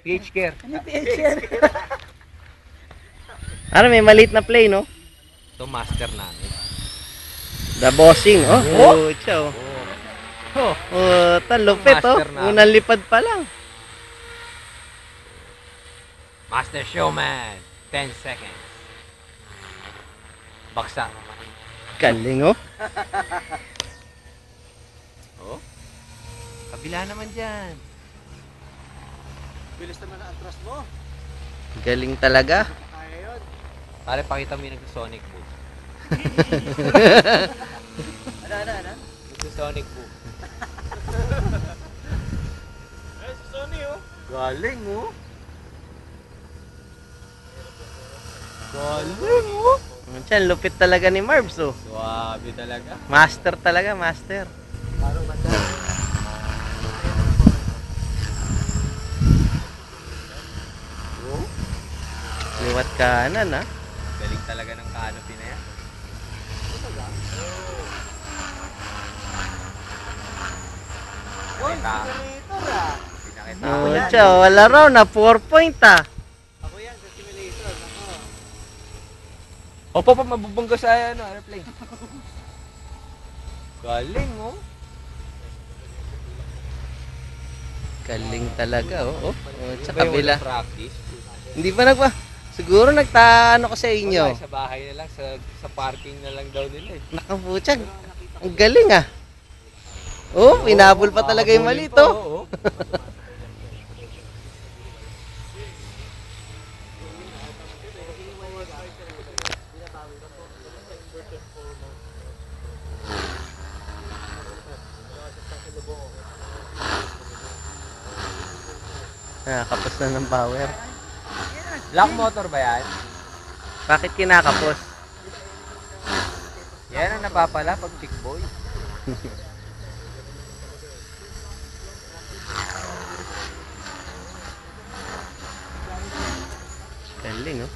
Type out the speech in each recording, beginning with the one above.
PH care. Ano PHR? Ano, may maliit na play, no? Ito master namin. The bossing, oh. Oh, ciao. Oh. Oh, talupit, oh. Master namin. Unang lipad pa lang. Master Showman. 10 seconds. Baksa. Galing, oh. Oh. Kabila naman dyan. Bilis naman ang atras mo. Galing talaga. Kaya yun. Pare, pakita mo yung nag-sonic boom. Ano? Nag-sonic boom. Ay, si Sonny oh. Galing, oh. Galing, oh. Diyan, lupit talaga ni Marbs, oh. Suwabe talaga. Master talaga, master. Parang madal. Oh. Liwat kanan, ha. Galing talaga ng canopy na yan. Uy, Kita. simulator ah. Pinakita Oh, ko yan. ciao. Wala raw na 4 point, ah. Ako yan sa simulator. Ako. Opo pa, mabubunggo sa airplane. Galing, oh. Galing talaga, oh. Sa Iba yung kabila. walang practice. Hindi pa nagpa... Siguro nagtaano ko sa Wala, inyo. sa bahay na lang, sa parking na lang daw nila eh. Nakaputsag. Ang galing, ah. Oh, pinabol pa talaga yung mali, to. Oo. Nakakapos na ng power. Lock motor ba yan? Bakit kinakapos? Yan ang napapala pag chick boy. Galing, oh.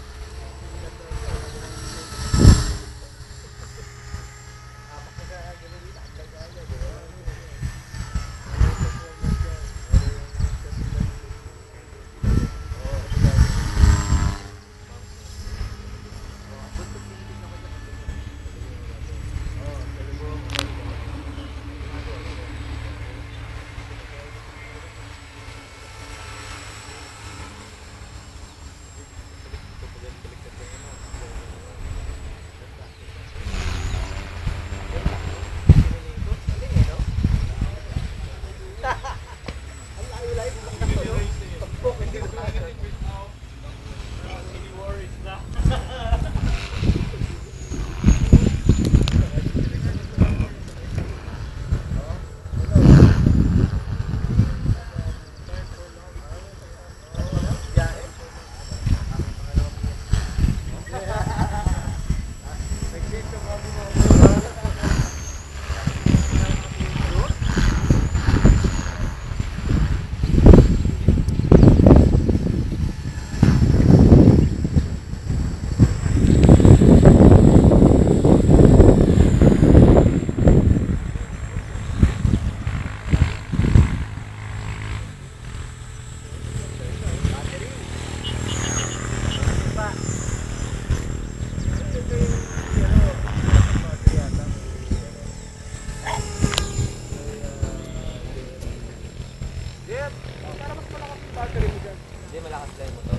Hindi, malakas lang yung motor.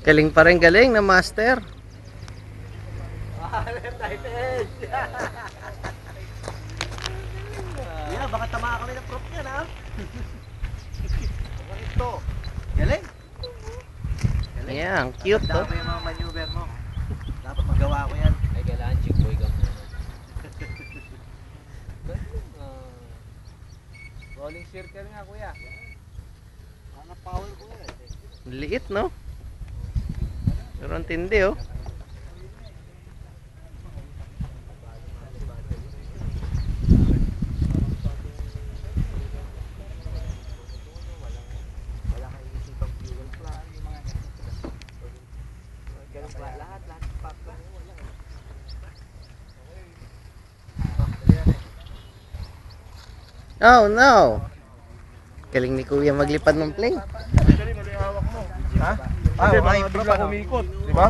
Galing pa rin, galing na master. Yeah, baka tamaan kami ng prop yan ha. Ito. Galing. Ayan, cute, Tanda oh. ko yung mga maneuver mo. Dapat magawa ko yan. Ay, kailangan chick boy ka muna. Rolling circle nga, kuya. Mga power ko yan. Liit, no? Pero ang tindi, oh. Wala kang isipang fuel plan. Yung mga Oh no. Galing ni Kuya maglipad ng plane. Actually, mali hawak mo. Ha? Hindi, baka bigla umikot. Di ba?